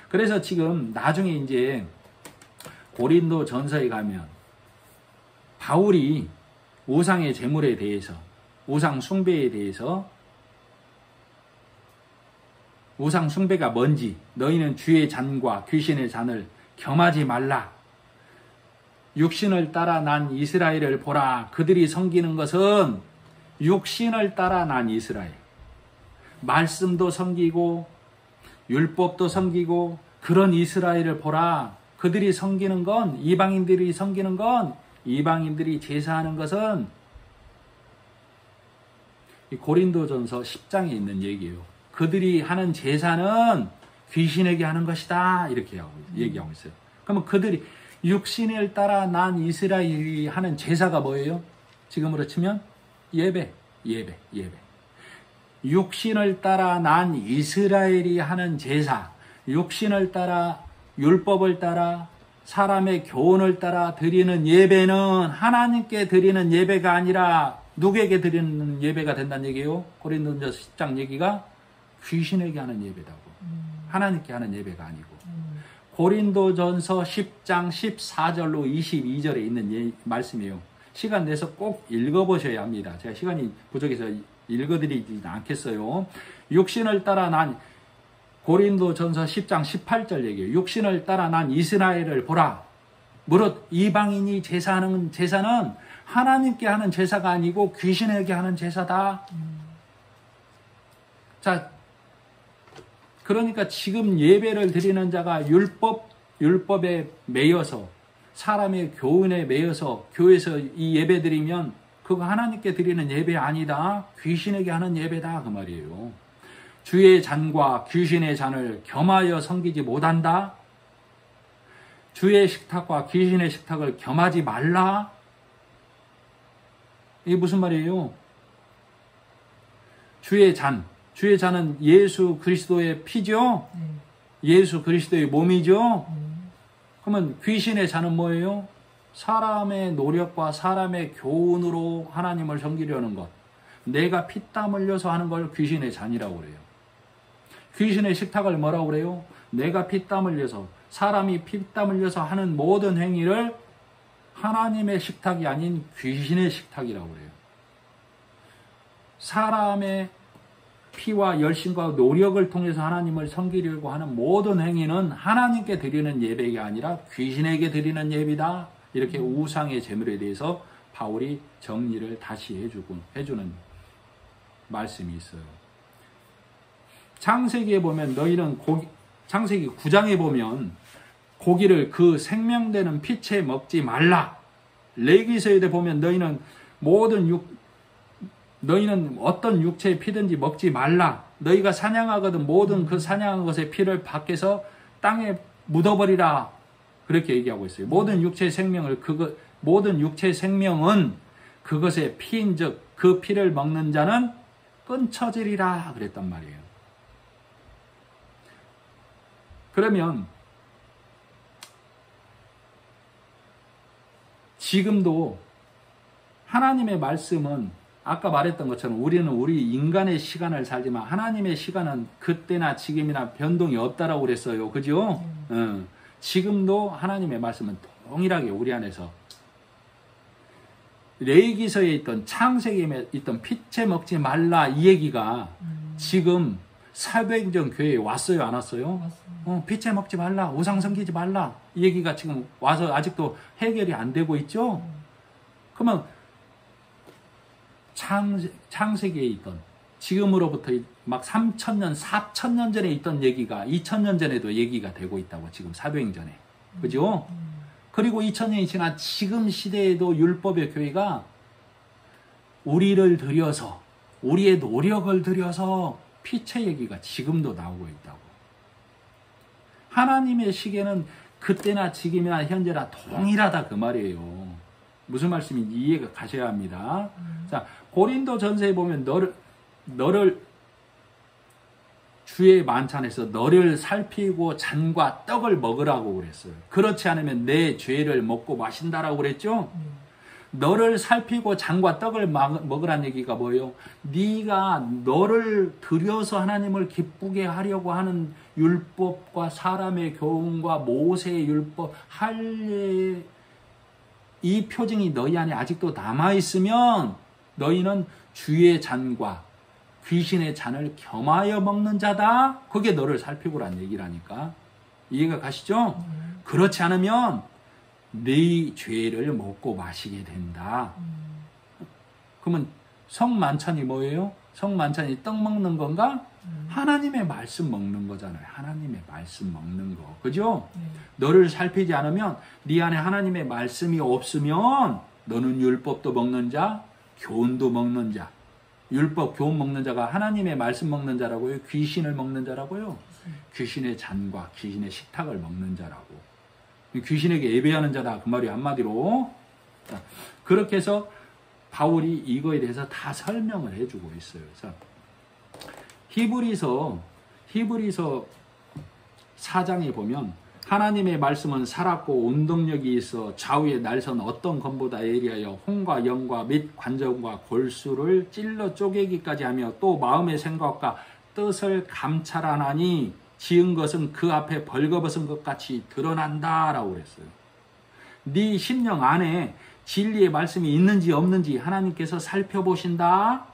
그래서 지금 나중에 이제 고린도 전서에 가면 바울이 우상의 제물에 대해서, 우상 숭배에 대해서, 우상 숭배가 뭔지, 너희는 주의 잔과 귀신의 잔을 겸하지 말라. 육신을 따라 난 이스라엘을 보라. 그들이 섬기는 것은 육신을 따라 난 이스라엘. 말씀도 섬기고 율법도 섬기고 그런 이스라엘을 보라. 그들이 섬기는 건, 이방인들이 섬기는 건, 이방인들이 제사하는 것은 고린도전서 10장에 있는 얘기예요. 그들이 하는 제사는 귀신에게 하는 것이다. 이렇게 얘기하고 있어요. 그러면 그들이 육신을 따라 난 이스라엘이 하는 제사가 뭐예요? 지금으로 치면 예배. 육신을 따라 난 이스라엘이 하는 제사, 육신을 따라 율법을 따라 사람의 교훈을 따라 드리는 예배는 하나님께 드리는 예배가 아니라 누구에게 드리는 예배가 된다는 얘기예요? 고린도전서 10장 얘기가 귀신에게 하는 예배다고. 하나님께 하는 예배가 아니고. 고린도전서 10장 14절로 22절에 있는 말씀이에요. 시간 내서 꼭 읽어보셔야 합니다. 제가 시간이 부족해서 읽어드리지 않겠어요. 육신을 따라 난 고린도전서 10장 18절 얘기예요. 육신을 따라 난 이스라엘을 보라. 무릇 이방인이 제사하는 제사는 하나님께 하는 제사가 아니고 귀신에게 하는 제사다. 자, 그러니까 지금 예배를 드리는 자가 율법에 매여서 사람의 교훈에 매여서 교회에서 이 예배 드리면 그거 하나님께 드리는 예배 아니다. 귀신에게 하는 예배다. 그 말이에요. 주의 잔과 귀신의 잔을 겸하여 섬기지 못한다. 주의 식탁과 귀신의 식탁을 겸하지 말라. 이게 무슨 말이에요? 주의 잔은 예수 그리스도의 피죠? 예수 그리스도의 몸이죠? 그러면 귀신의 잔은 뭐예요? 사람의 노력과 사람의 교훈으로 하나님을 섬기려는 것. 내가 피땀 흘려서 하는 걸 귀신의 잔이라고 그래요. 귀신의 식탁을 뭐라고 그래요? 내가 피땀 흘려서, 사람이 피땀 흘려서 하는 모든 행위를 하나님의 식탁이 아닌 귀신의 식탁이라고 그래요. 사람의 피와 열심과 노력을 통해서 하나님을 섬기려고 하는 모든 행위는 하나님께 드리는 예배가 아니라 귀신에게 드리는 예배다. 이렇게 우상의 제물에 대해서 바울이 정리를 다시 해주는 말씀이 있어요. 창세기에 보면 너희는 창세기 9장에 보면 고기를 그 생명되는 피채 먹지 말라. 레위기서에 보면 너희는 어떤 육체의 피든지 먹지 말라. 너희가 사냥하거든 모든 그 사냥한 것의 피를 밖에서 땅에 묻어버리라. 그렇게 얘기하고 있어요. 모든 육체의 생명은 그것의 피인즉 그 피를 먹는 자는 끊쳐지리라 그랬단 말이에요. 그러면 지금도 하나님의 말씀은 아까 말했던 것처럼 우리는 우리 인간의 시간을 살지만 하나님의 시간은 그때나 지금이나 변동이 없다라고 그랬어요. 그죠? 지금도 하나님의 말씀은 동일하게 우리 안에서 레위기서에 있던 창세기에 있던 피채 먹지 말라 이 얘기가 지금 사도행전 교회에 왔어요? 안 왔어요? 피채 먹지 말라, 우상 섬기지 말라 이 얘기가 지금 와서 아직도 해결이 안 되고 있죠? 그러면 창세기에 있던 지금으로부터 막 3,000년, 4,000년 전에 있던 얘기가 2,000년 전에도 얘기가 되고 있다고, 지금 사도행전에. 그죠? 그리고 2,000년이 지난 지금 시대에도 율법의 교회가 우리를 들여서, 우리의 노력을 들여서 피체 얘기가 지금도 나오고 있다고. 하나님의 시계는 그때나 지금이나 현재나 동일하다, 그 말이에요. 무슨 말씀인지 이해가 가셔야 합니다. 자, 고린도 전서에 보면 너를 주의 만찬에서 너를 살피고 잔과 떡을 먹으라고 그랬어요. 그렇지 않으면 내 죄를 먹고 마신다라고 그랬죠. 너를 살피고 잔과 떡을 먹으란 얘기가 뭐예요? 네가 너를 들여서 하나님을 기쁘게 하려고 하는 율법과 사람의 교훈과 모세의 율법, 할례, 이 표징이 너희 안에 아직도 남아있으면 너희는 주의 잔과 귀신의 잔을 겸하여 먹는 자다. 그게 너를 살피고란 얘기라니까. 이해가 가시죠? 그렇지 않으면 네 죄를 먹고 마시게 된다. 그러면 성만찬이 뭐예요? 성만찬이 떡 먹는 건가? 하나님의 말씀 먹는 거잖아요. 하나님의 말씀 먹는 거. 그죠? 너를 살피지 않으면 네 안에 하나님의 말씀이 없으면 너는 율법도 먹는 자, 교훈도 먹는 자. 율법, 교훈 먹는 자가 하나님의 말씀 먹는 자라고요? 귀신을 먹는 자라고요? 귀신의 잔과 귀신의 식탁을 먹는 자라고. 귀신에게 예배하는 자다, 그 말이 한마디로. 자, 그렇게 해서 바울이 이거에 대해서 다 설명을 해주고 있어요. 자, 히브리서 4장에 보면 하나님의 말씀은 살았고 운동력이 있어 좌우의 날선 어떤 검보다 예리하여 혼과 영과 및 관정과 골수를 찔러 쪼개기까지 하며 또 마음의 생각과 뜻을 감찰하나니 지은 것은 그 앞에 벌거벗은 것 같이 드러난다라고 그랬어요. 네 심령 안에 진리의 말씀이 있는지 없는지 하나님께서 살펴보신다,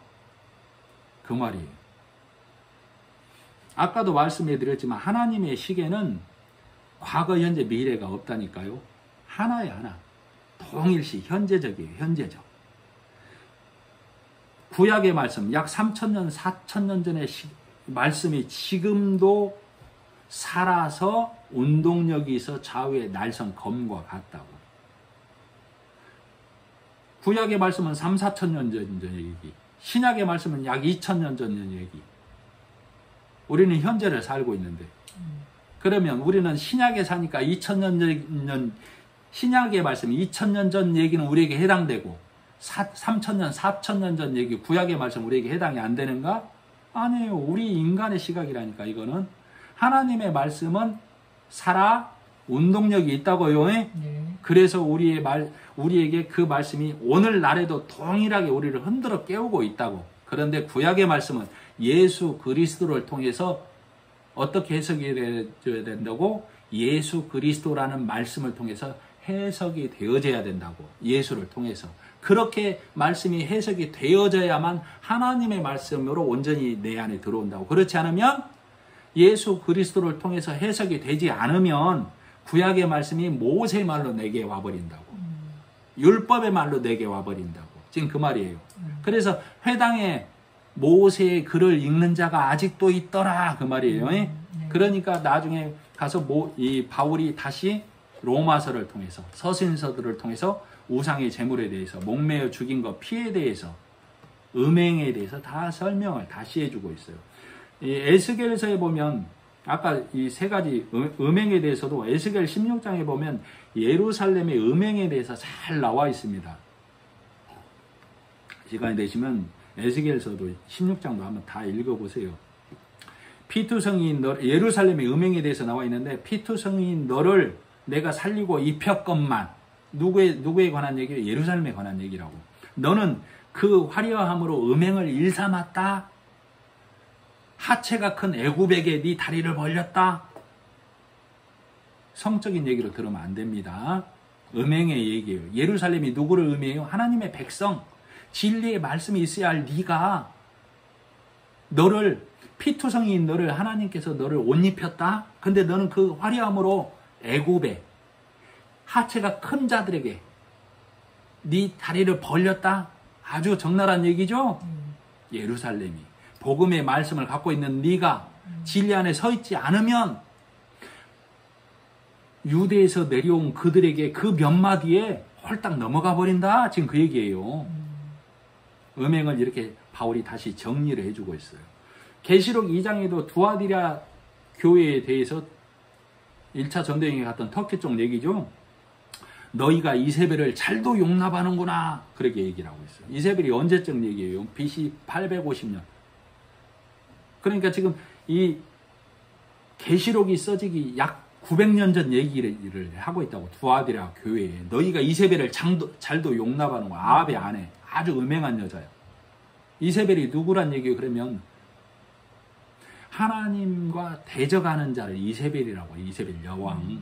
그 말이에요. 아까도 말씀해 드렸지만 하나님의 시계는 과거, 현재, 미래가 없다니까요. 하나에 하나. 동일시, 현재적이에요. 현재적. 구약의 말씀, 약 3,000년, 4,000년 전의 말씀이 지금도 살아서 운동력이 있어 좌우의 날선 검과 같다고. 구약의 말씀은 3, 4,000년 전 얘기. 신약의 말씀은 약 2,000년 전 얘기. 우리는 현재를 살고 있는데, 그러면 우리는 신약에 사니까 2,000년, 신약의 말씀 2,000년 전 얘기는 우리에게 해당되고 3,000년, 4,000년 전 얘기, 구약의 말씀 우리에게 해당이 안 되는가? 아니에요. 우리 인간의 시각이라니까. 이거는 하나님의 말씀은 살아 운동력이 있다고요. 네. 그래서 우리에게 그 말씀이 오늘날에도 동일하게 우리를 흔들어 깨우고 있다고. 그런데 구약의 말씀은 예수 그리스도를 통해서 어떻게 해석이 되어야 된다고? 예수 그리스도라는 말씀을 통해서 해석이 되어져야 된다고. 예수를 통해서. 그렇게 말씀이 해석이 되어져야만 하나님의 말씀으로 온전히 내 안에 들어온다고. 그렇지 않으면 예수 그리스도를 통해서 해석이 되지 않으면 구약의 말씀이 모세의 말로 내게 와버린다고. 율법의 말로 내게 와버린다고. 지금 그 말이에요. 그래서 회당에 모세의 글을 읽는 자가 아직도 있더라, 그 말이에요. 그러니까 나중에 가서 이 바울이 다시 로마서를 통해서, 서신서들을 통해서 우상의 제물에 대해서, 목매어 죽인 것, 피에 대해서, 음행에 대해서 다 설명을 다시 해주고 있어요. 이 에스겔서에 보면 아까 이 세 가지 음행에 대해서도 에스겔 16장에 보면 예루살렘의 음행에 대해서 잘 나와 있습니다. 시간이 되시면 에스겔서도 16장도 한번 다 읽어보세요. 피투성이인 너, 예루살렘의 음행에 대해서 나와 있는데, 피투성이인 너를 내가 살리고 입혔건만, 누구에 관한 얘기예요? 예루살렘에 관한 얘기라고. 너는 그 화려함으로 음행을 일삼았다. 하체가 큰 애굽에게 네 다리를 벌렸다. 성적인 얘기로 들으면 안 됩니다. 음행의 얘기예요. 예루살렘이 누구를 의미해요? 하나님의 백성. 진리의 말씀이 있어야 할 네가, 너를, 피투성이인 너를 하나님께서 너를 옷 입혔다. 근데 너는 그 화려함으로 애굽에 하체가 큰 자들에게 네 다리를 벌렸다. 아주 적나라한 얘기죠. 예루살렘이. 복음의 말씀을 갖고 있는 네가 진리 안에 서 있지 않으면 유대에서 내려온 그들에게 그 몇 마디에 홀딱 넘어가 버린다. 지금 그 얘기예요. 음행을 이렇게 바울이 다시 정리를 해주고 있어요. 계시록 2장에도 두아디라 교회에 대해서 1차 전도여행에 갔던 터키 쪽 얘기죠. 너희가 이세벨을 잘도 용납하는구나. 그렇게 얘기를 하고 있어요. 이세벨이 언제적 얘기예요? BC 850년. 그러니까 지금 이 계시록이 써지기 약 900년 전 얘기를 하고 있다고. 두아디라 교회에 너희가 이세벨을 잘도 용납하는 거야. 아합의 아내, 아주 음행한 여자야. 이세벨이 누구란 얘기예요? 그러면 하나님과 대적하는 자를 이세벨이라고 해요. 이세벨 여왕.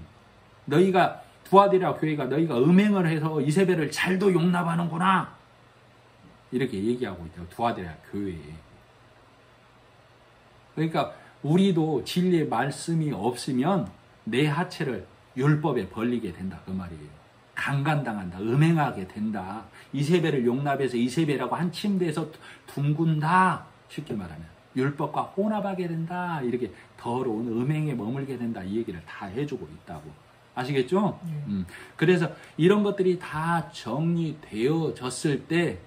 너희가 두아디라 교회가 너희가 음행을 해서 이세벨을 잘도 용납하는구나. 이렇게 얘기하고 있다고. 두아디라 교회에. 그러니까 우리도 진리의 말씀이 없으면 내 하체를 율법에 벌리게 된다. 그 말이에요. 강간당한다. 음행하게 된다. 이세벨을 용납해서 이세벨하고 한 침대에서 둥근다. 쉽게 말하면. 율법과 혼합하게 된다. 이렇게 더러운 음행에 머물게 된다. 이 얘기를 다 해주고 있다고. 아시겠죠? 그래서 이런 것들이 다 정리되어졌을 때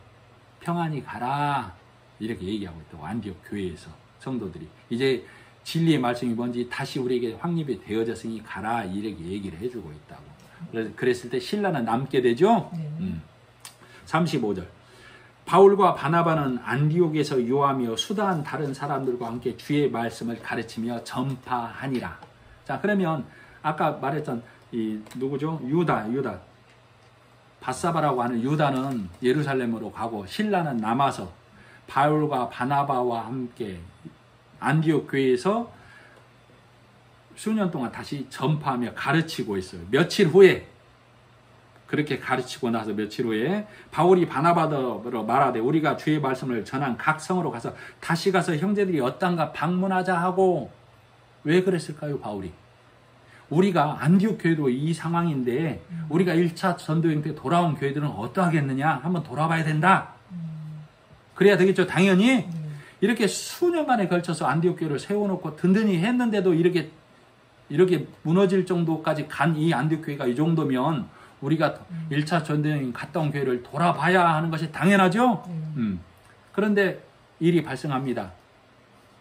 평안히 가라. 이렇게 얘기하고 있다고. 안디옥 교회에서 성도들이. 이제 진리의 말씀이 뭔지 다시 우리에게 확립이 되어졌으니 가라. 이렇게 얘기를 해주고 있다고. 그랬을 때 신라는 남게 되죠? 35절. 바울과 바나바는 안디옥에서 유하며 수다한 다른 사람들과 함께 주의 말씀을 가르치며 전파하니라. 자, 그러면 아까 말했던 이 누구죠? 유다. 바사바라고 하는 유다는 예루살렘으로 가고 신라는 남아서 바울과 바나바와 함께 안디옥 교회에서 수년 동안 다시 전파하며 가르치고 있어요. 며칠 후에 그렇게 가르치고 나서 며칠 후에 바울이 바나바더로 말하되 우리가 주의 말씀을 전한 각 성으로 가서 다시 가서 형제들이 어떤가 방문하자 하고. 왜 그랬을까요? 바울이 우리가 안디옥 교회도 이 상황인데 우리가 1차 전도여행 때 돌아온 교회들은 어떠하겠느냐. 한번 돌아봐야 된다. 그래야 되겠죠. 당연히 이렇게 수년간에 걸쳐서 안디옥 교회를 세워놓고 든든히 했는데도 이렇게 무너질 정도까지 간 이 안디옥 교회가 이 정도면 우리가 1차 전도여행 갔다 온 교회를 돌아봐야 하는 것이 당연하죠. 그런데 일이 발생합니다.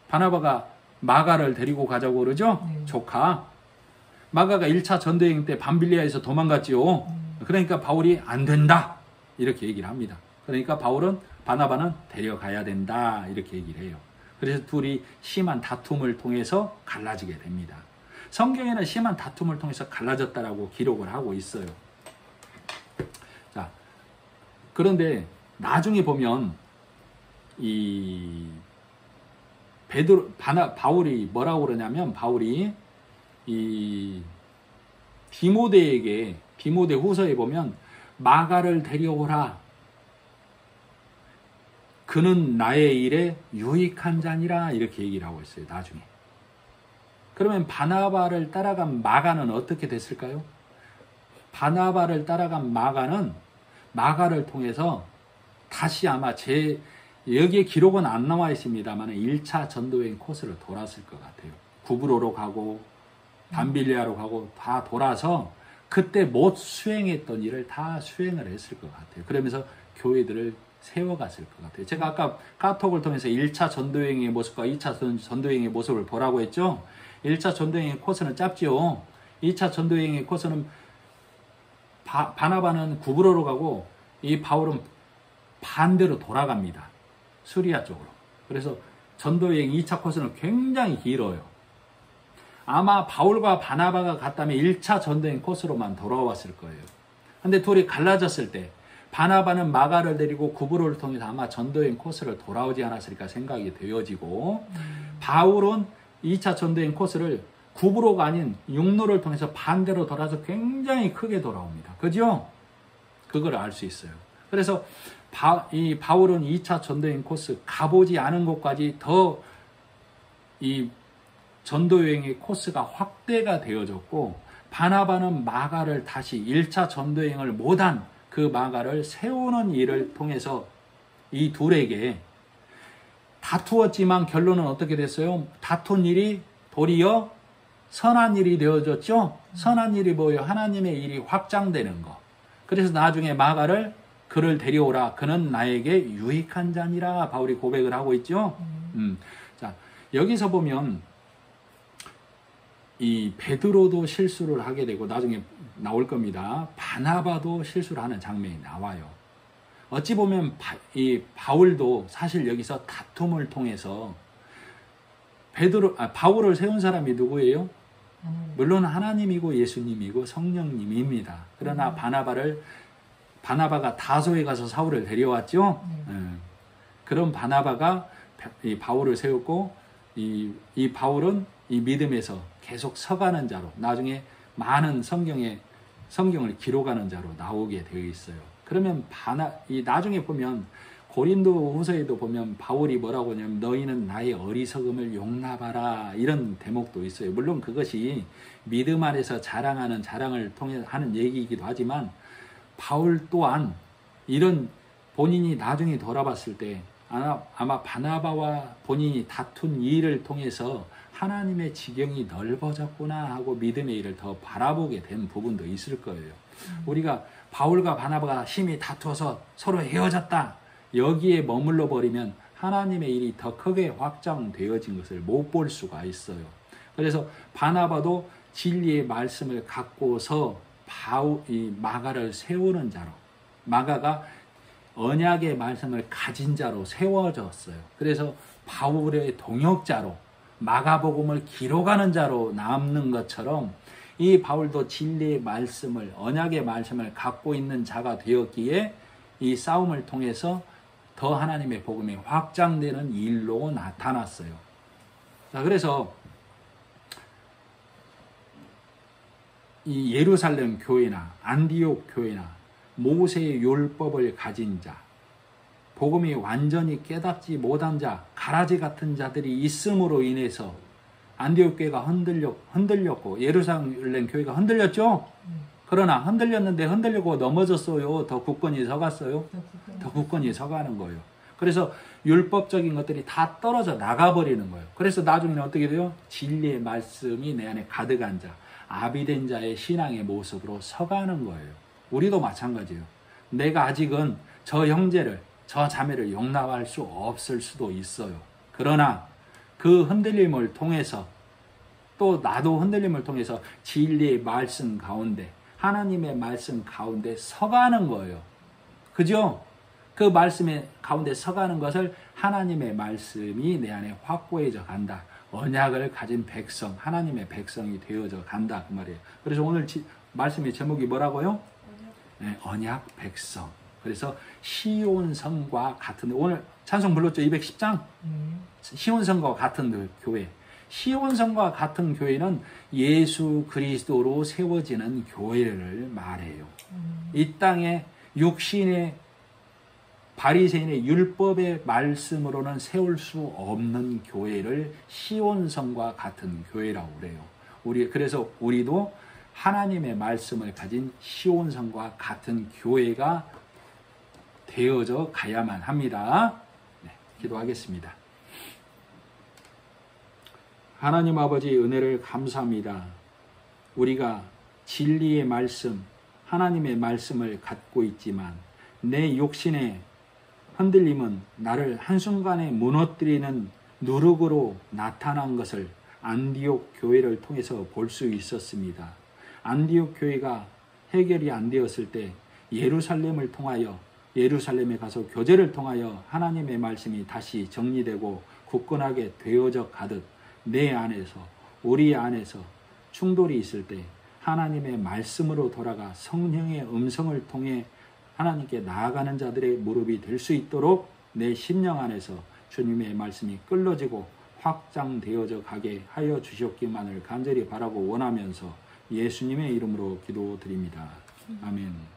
바나바가 마가를 데리고 가자고 그러죠. 조카 마가가 1차 전도여행 때 밤빌리아에서 도망갔지요. 그러니까 바울이 안 된다 이렇게 얘기를 합니다. 그러니까 바나바는 데려가야 된다 이렇게 얘기를 해요. 그래서 둘이 심한 다툼을 통해서 갈라지게 됩니다. 성경에는 심한 다툼을 통해서 갈라졌다라고 기록을 하고 있어요. 자, 그런데 나중에 보면 이 바울이 뭐라고 그러냐면 바울이 이 디모데 후서에 보면 마가를 데려오라. 그는 나의 일에 유익한 자니라 이렇게 얘기를 하고 있어요. 나중에. 그러면 바나바를 따라간 마가는 어떻게 됐을까요? 바나바를 따라간 마가는 마가를 통해서 다시 아마 여기에 기록은 안 나와 있습니다만 1차 전도여행 코스를 돌았을 것 같아요. 구브로로 가고 밤빌리아로 가고 다 돌아서 그때 못 수행했던 일을 다 수행을 했을 것 같아요. 그러면서 교회들을 세워갔을 것 같아요. 제가 아까 카톡을 통해서 1차 전도여행의 모습과 2차 전도여행의 모습을 보라고 했죠. 1차 전도여행의 코스는 짧죠. 2차 전도여행의 코스는 바나바는 구브로로 가고 이 바울은 반대로 돌아갑니다. 수리아 쪽으로. 그래서 전도여행 2차 코스는 굉장히 길어요. 아마 바울과 바나바가 갔다면 1차 전도여행 코스로만 돌아왔을 거예요. 근데 둘이 갈라졌을 때 바나바는 마가를 데리고 구브로를 통해서 아마 전도여행 코스를 돌아오지 않았을까 생각이 되어지고 바울은 2차 전도여행 코스를 구브로가 아닌 육로를 통해서 반대로 돌아서 굉장히 크게 돌아옵니다. 그죠? 그걸 알 수 있어요. 그래서 이 바울은 2차 전도여행 코스 가보지 않은 곳까지 더 이 전도여행의 코스가 확대가 되어졌고 바나바는 마가를 다시 1차 전도여행을 못한 그 마가를 세우는 일을 통해서 이 둘에게 다투었지만 결론은 어떻게 됐어요? 다툰 일이 도리어 선한 일이 되어졌죠? 선한 일이 뭐예요? 하나님의 일이 확장되는 거. 그래서 나중에 마가를 그를 데려오라. 그는 나에게 유익한 자니라. 바울이 고백을 하고 있죠? 자, 여기서 보면 이 베드로도 실수를 하게 되고 나중에 나올 겁니다. 바나바도 실수를 하는 장면이 나와요. 어찌 보면 이 바울도 사실 여기서 다툼을 통해서 바울을 세운 사람이 누구예요? 물론 하나님이고 예수님이고 성령님입니다. 그러나 바나바가 다소에 가서 사울을 데려왔죠. 그런 바나바가 이 바울을 세웠고 이 바울은 이 믿음에서 계속 서가는 자로 나중에 많은 성경을 기록하는 자로 나오게 되어 있어요. 그러면 나중에 보면 고린도 후서에도 보면 바울이 뭐라고 하냐면 너희는 나의 어리석음을 용납하라 이런 대목도 있어요. 물론 그것이 믿음 안에서 자랑을 통해 하는 얘기이기도 하지만 바울 또한 이런 본인이 나중에 돌아봤을 때 아마 바나바와 본인이 다툰 일을 통해서 하나님의 지경이 넓어졌구나 하고 믿음의 일을 더 바라보게 된 부분도 있을 거예요. 우리가 바울과 바나바가 심히 다투어서 서로 헤어졌다. 여기에 머물러 버리면 하나님의 일이 더 크게 확장되어진 것을 못 볼 수가 있어요. 그래서 바나바도 진리의 말씀을 갖고서 이 마가를 세우는 자로, 마가가 언약의 말씀을 가진 자로 세워졌어요. 그래서 바울의 동역자로 마가복음을 기록하는 자로 남는 것처럼 이 바울도 진리의 말씀을, 언약의 말씀을 갖고 있는 자가 되었기에 이 싸움을 통해서 더 하나님의 복음이 확장되는 일로 나타났어요. 자, 그래서 이 예루살렘 교회나 안디옥 교회나 모세의 율법을 가진 자, 복음이 완전히 깨닫지 못한 자, 가라지 같은 자들이 있음으로 인해서 안디옥 교회가 흔들렸고 예루살렘 교회가 흔들렸죠? 그러나 흔들렸는데 흔들리고 넘어졌어요. 더 굳건히 서갔어요. 더 굳건히 서가는 거예요. 그래서 율법적인 것들이 다 떨어져 나가버리는 거예요. 그래서 나중에는 어떻게 돼요? 진리의 말씀이 내 안에 가득한 자, 아비된 자의 신앙의 모습으로 서가는 거예요. 우리도 마찬가지예요. 내가 아직은 저 형제를, 저 자매를 용납할 수 없을 수도 있어요. 그러나 그 흔들림을 통해서 또 나도 흔들림을 통해서 진리의 말씀 가운데, 하나님의 말씀 가운데 서가는 거예요. 그죠? 그 말씀의 가운데 서가는 것을 하나님의 말씀이 내 안에 확고해져 간다. 언약을 가진 백성, 하나님의 백성이 되어져 간다. 그 말이에요. 그래서 오늘 말씀의 제목이 뭐라고요? 네, 언약 백성. 그래서 시온성과 같은, 오늘 찬송 불렀죠? 210장? 시온성과 같은 교회. 시온성과 같은 교회는 예수 그리스도로 세워지는 교회를 말해요. 이 땅에 육신의 바리새인의 율법의 말씀으로는 세울 수 없는 교회를 시온성과 같은 교회라고 그래요. 그래서 우리도 하나님의 말씀을 가진 시온성과 같은 교회가 되어져 가야만 합니다. 네, 기도하겠습니다. 하나님 아버지 은혜를 감사합니다. 우리가 진리의 말씀, 하나님의 말씀을 갖고 있지만 내 욕심의 흔들림은 나를 한순간에 무너뜨리는 누룩으로 나타난 것을 안디옥 교회를 통해서 볼 수 있었습니다. 안디옥 교회가 해결이 안 되었을 때 예루살렘을 통하여, 예루살렘에 가서 교제를 통하여 하나님의 말씀이 다시 정리되고 굳건하게 되어져 가듯 내 안에서, 우리 안에서 충돌이 있을 때 하나님의 말씀으로 돌아가 성령의 음성을 통해 하나님께 나아가는 자들의 무릎이 될 수 있도록 내 심령 안에서 주님의 말씀이 끌어지고 확장되어져 가게 하여 주셨기만을 간절히 바라고 원하면서 예수님의 이름으로 기도드립니다. 아멘.